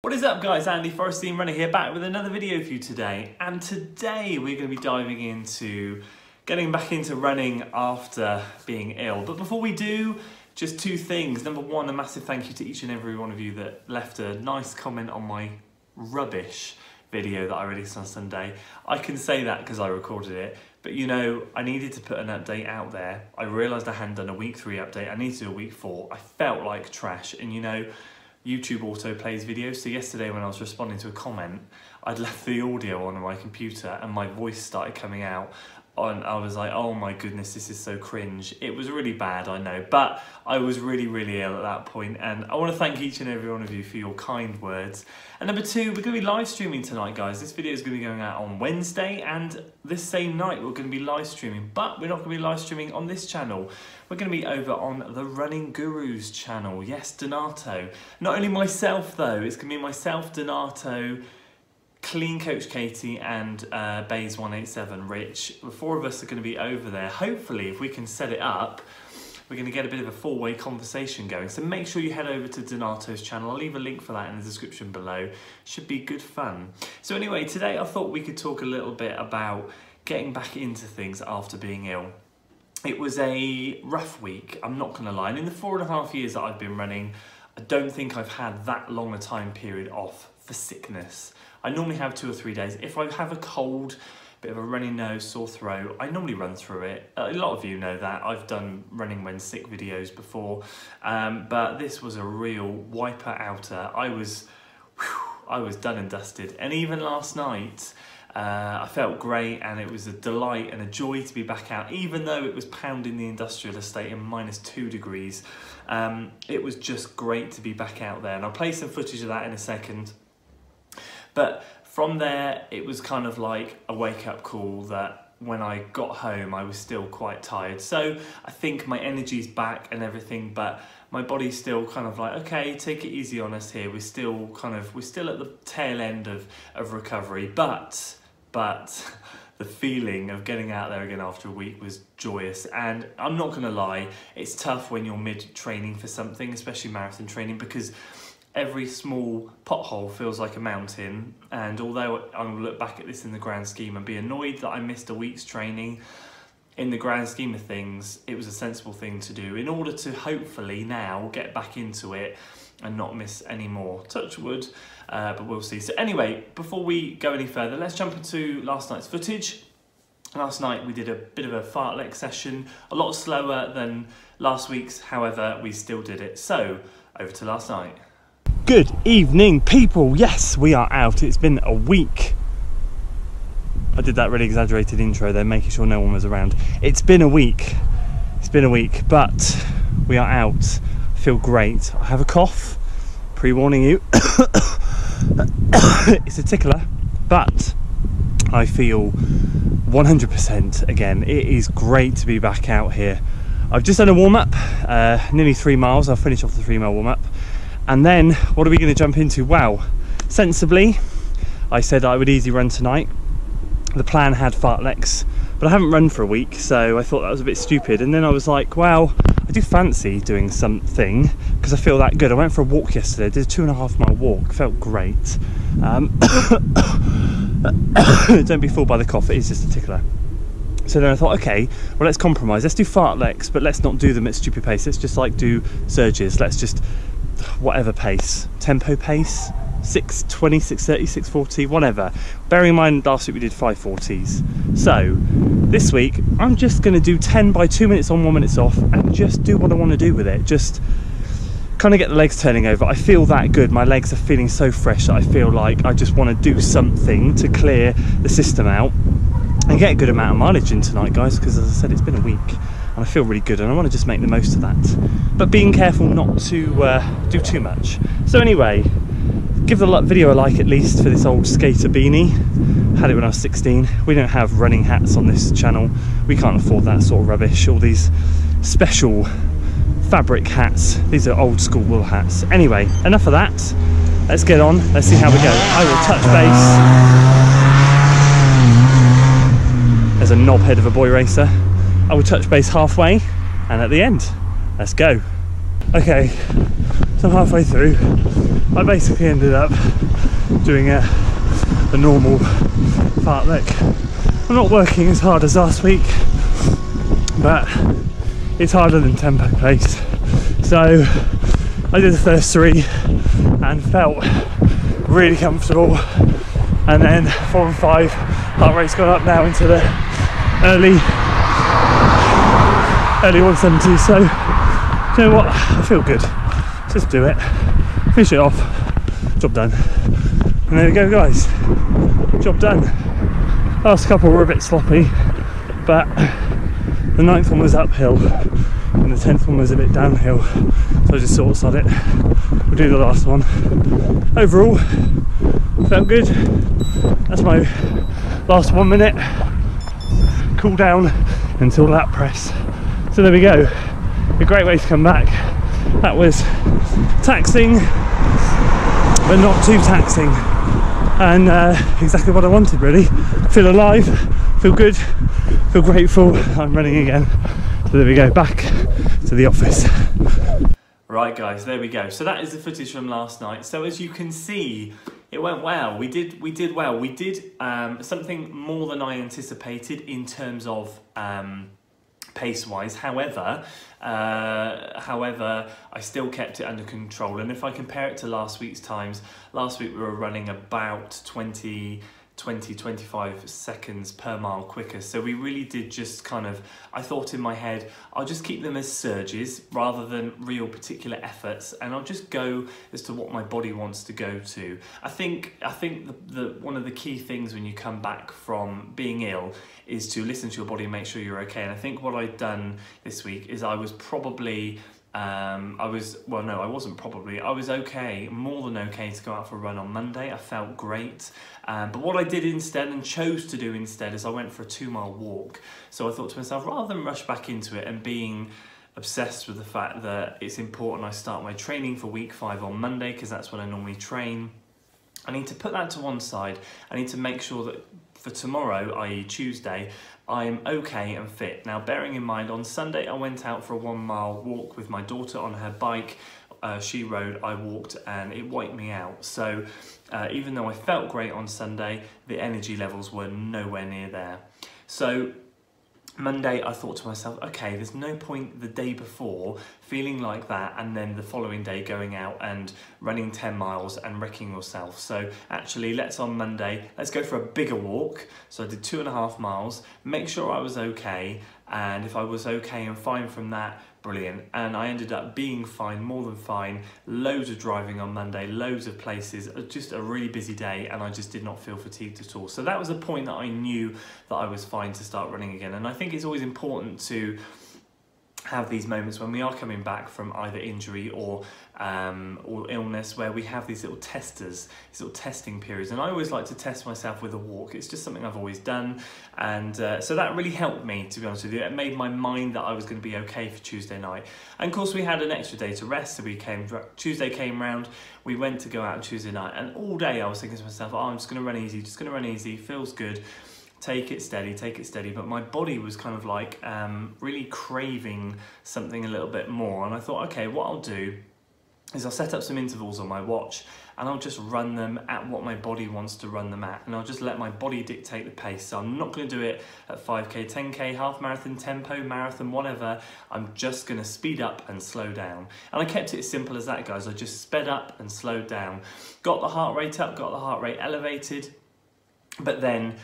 What is up guys, Andy Forrestine Runner here, back with another video for you today. And today we're going to be diving into getting back into running after being ill. But before we do, just two things. Number one, a massive thank you to each and every one of you that left a nice comment on my rubbish video that I released on Sunday. I can say that because I recorded it, but you know, I needed to put an update out there. I realised I hadn't done a week 3 update. I need to do a week 4. I felt like trash, and you know, YouTube auto plays videos, so yesterday when I was responding to a comment, I'd left the audio on my computer and my voice started coming out, and I was like, oh my goodness, this is so cringe. It was really bad, I know, but I was really ill at that point, and I want to thank each and every one of you for your kind words. And number two, we're going to be live streaming tonight, guys. This video is going to be going out on Wednesday, and this same night we're going to be live streaming, but we're not going to be live streaming on this channel. We're going to be over on the Running Gurus channel. Yes, Donato. Not only myself though, it's going to be myself, Donato, Clean Coach Katie, and Bays 187 Rich. The 4 of us are going to be over there. Hopefully, if we can set it up, we're going to get a bit of a 4-way conversation going. So make sure you head over to Donato's channel. I'll leave a link for that in the description below. Should be good fun. So anyway, today I thought we could talk a little bit about getting back into things after being ill. It was a rough week, I'm not going to lie. And in the 4.5 years that I've been running, I don't think I've had that long a time period off for sickness. I normally have 2 or 3 days. If I have a cold, bit of a runny nose, sore throat, I normally run through it. A lot of you know that. I've done running when sick videos before, but this was a real wiper-outer. I was done and dusted. And even last night, I felt great, and it was a delight and a joy to be back out, even though it was pounding the industrial estate in -2 degrees. It was just great to be back out there, and I'll play some footage of that in a second. But from there, it was kind of like a wake-up call that when I got home, I was still quite tired. So I think my energy's back and everything, but my body's still kind of like, okay, take it easy on us here. We're still at the tail end of recovery, but the feeling of getting out there again after a week was joyous. And I'm not gonna lie, it's tough when you're mid-training for something, especially marathon training, because every small pothole feels like a mountain. And although I'm gonna look back at this in the grand scheme and be annoyed that I missed a week's training, in the grand scheme of things, it was a sensible thing to do in order to hopefully now get back into it and not miss any more. Touch wood, but we'll see. So anyway, before we go any further, let's jump into last night's footage. Last night we did a bit of a fartlek session, a lot slower than last week's, however, we still did it. So, over to last night. Good evening, people. Yes, we are out. It's been a week. I did that really exaggerated intro there, making sure no one was around. It's been a week. It's been a week, but we are out. I feel great. I have a cough. Pre-warning you. It's a tickler, but I feel 100% again. It is great to be back out here. I've just done a warm-up, nearly 3 miles. I'll finish off the 3-mile warm-up. And then, what are we going to jump into? Wow, sensibly, I said I would easy run tonight. The plan had fartleks, but I haven't run for a week, so I thought that was a bit stupid. And then I was like, well, I do fancy doing something because I feel that good. I went for a walk yesterday, I did a 2.5-mile walk, felt great. Don't be fooled by the cough, it is just a tickler. So then I thought, okay, well, let's compromise. Let's do fartleks, but let's not do them at stupid pace. Let's just like do surges. Let's just whatever pace, tempo pace, 6:20, 6:30, 6:40, whatever. Bearing in mind last week we did 5:40s. So this week I'm just going to do 10 by 2 minutes on, 1 minute off, and just do what I want to do with it. Just kind of get the legs turning over. I feel that good. My legs are feeling so fresh that I feel like I just want to do something to clear the system out and get a good amount of mileage in tonight, guys, because as I said, it's been a week. And I feel really good, and I want to just make the most of that, but being careful not to do too much. So anyway, give the video a like at least for this old skater beanie. Had it when I was 16. We don't have running hats on this channel. We can't afford that sort of rubbish. All these special fabric hats. These are old school wool hats. Anyway, enough of that. Let's get on. Let's see how we go. I will touch base. There's a knobhead of a boy racer. I will touch base halfway and at the end. Let's go. Okay, So halfway through, I basically ended up doing a normal fartlek. I'm not working as hard as last week, but it's harder than tempo pace. So I did the first 3 and felt really comfortable, and then 4 and 5 heart rate's gone up now into the early 170s. So you know what, I feel good. Just do it, finish it off, job done. And there we go, guys, job done. Last couple were a bit sloppy, but the 9th one was uphill and the 10th one was a bit downhill, so I just sort of sod it. We'll do the last one. Overall, felt good. That's my last 1 minute cool down until lap press. So there we go, a great way to come back. That was taxing, but not too taxing, and exactly what I wanted, really. Feel alive, feel good, feel grateful. I'm running again. So there we go, back to the office. Right guys, there we go. So that is the footage from last night. So as you can see, it went well. We did well. We did something more than I anticipated in terms of pace-wise. However, I still kept it under control. And if I compare it to last week's times, last week we were running about 20-25 seconds per mile quicker. So we really did just kind of, I thought in my head, I'll just keep them as surges rather than real particular efforts, and I'll just go as to what my body wants to go to. I think the one of the key things when you come back from being ill is to listen to your body and make sure you're okay. And I think what I'd done this week is I was probably I was okay, more than okay, to go out for a run on Monday. I felt great, but what I did instead, and chose to do instead, is I went for a 2-mile walk. So I thought to myself, rather than rush back into it and being obsessed with the fact that it's important I start my training for week 5 on Monday, because that's when I normally train, I need to put that to one side. I need to make sure that for tomorrow, i.e. Tuesday, I'm okay and fit. Now, bearing in mind, on Sunday I went out for a 1-mile walk with my daughter on her bike. She rode, I walked, and it wiped me out. So even though I felt great on Sunday, the energy levels were nowhere near there. So Monday, I thought to myself, okay, there's no point the day before feeling like that and then the following day going out and running 10 miles and wrecking yourself. So actually, on Monday, let's go for a bigger walk. So I did 2.5 miles, make sure I was okay. And if I was okay and fine from that, brilliant. And I ended up being fine, more than fine. Loads of driving on Monday, loads of places, just a really busy day, and I just did not feel fatigued at all. So that was a point that I knew that I was fine to start running again. And I think it's always important to have these moments when we are coming back from either injury or illness, where we have these little testers, these little testing periods. And I always like to test myself with a walk. It's just something I've always done, and so that really helped me, to be honest with you. It made my mind that I was going to be okay for Tuesday night. And of course we had an extra day to rest, so Tuesday came round, we went to go out on Tuesday night, and all day I was thinking to myself, oh, I'm just going to run easy, feels good. Take it steady, but my body was kind of like really craving something a little bit more. And I thought, okay, what I'll do is I'll set up some intervals on my watch and I'll just run them at what my body wants to run them at, and I'll just let my body dictate the pace. So I'm not going to do it at 5k, 10k, half marathon, tempo, marathon, whatever. I'm just going to speed up and slow down. And I kept it as simple as that, guys. I just sped up and slowed down, got the heart rate up, got the heart rate elevated, but then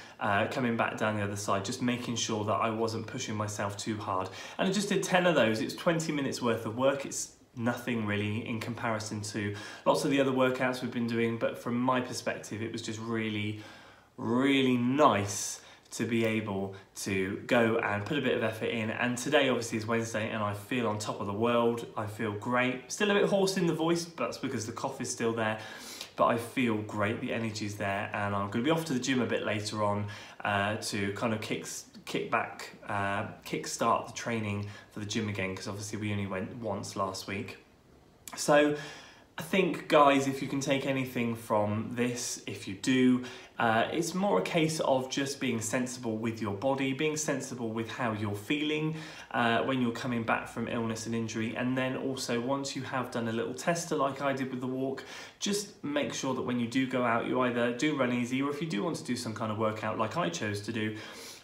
coming back down the other side, just making sure that I wasn't pushing myself too hard. And I just did 10 of those. It's 20 minutes worth of work. It's nothing really in comparison to lots of the other workouts we've been doing, but from my perspective, it was just really, really nice to be able to go and put a bit of effort in. And today obviously is Wednesday and I feel on top of the world. I feel great. Still a bit hoarse in the voice, but that's because the cough is still there. But I feel great, the energy's there, and I'm going to be off to the gym a bit later on to kind of kickstart the training for the gym again, because obviously we only went once last week. So I think, guys, if you can take anything from this, if you do, it's more a case of just being sensible with your body, being sensible with how you're feeling when you're coming back from illness and injury. And then also, once you have done a little tester like I did with the walk, just make sure that when you do go out, you either do run easy, or if you do want to do some kind of workout like I chose to do,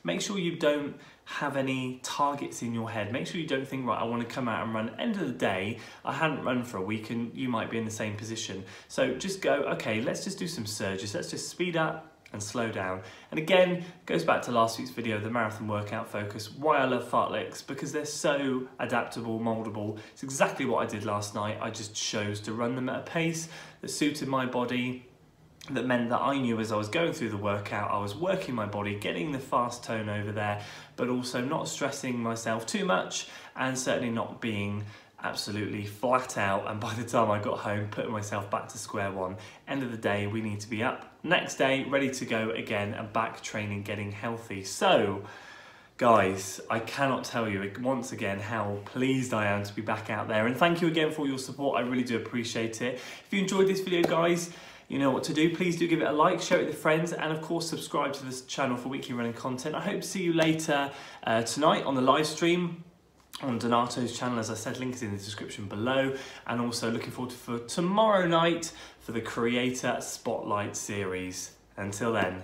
make sure you don't have any targets in your head. Make sure you don't think, right, I want to come out and run. End of the day, I hadn't run for a week and you might be in the same position. So just go, okay, let's just do some surges. Let's just speed up and slow down. And again, goes back to last week's video, the marathon workout focus, why I love fartleks, because they're so adaptable, moldable. It's exactly what I did last night. I just chose to run them at a pace that suited my body. That meant that I knew as I was going through the workout, I was working my body, getting the fast tone over there, but also not stressing myself too much and certainly not being absolutely flat out. And by the time I got home, putting myself back to square one. End of the day, we need to be up next day, ready to go again and back training, getting healthy. So, guys, I cannot tell you once again how pleased I am to be back out there. And thank you again for all your support. I really do appreciate it. If you enjoyed this video, guys, you know what to do. Please do give it a like, share it with friends, and of course subscribe to this channel for weekly running content. I hope to see you later tonight on the live stream on Donato's channel. As I said, link is in the description below, and also looking forward for tomorrow night for the Creator Spotlight series. Until then.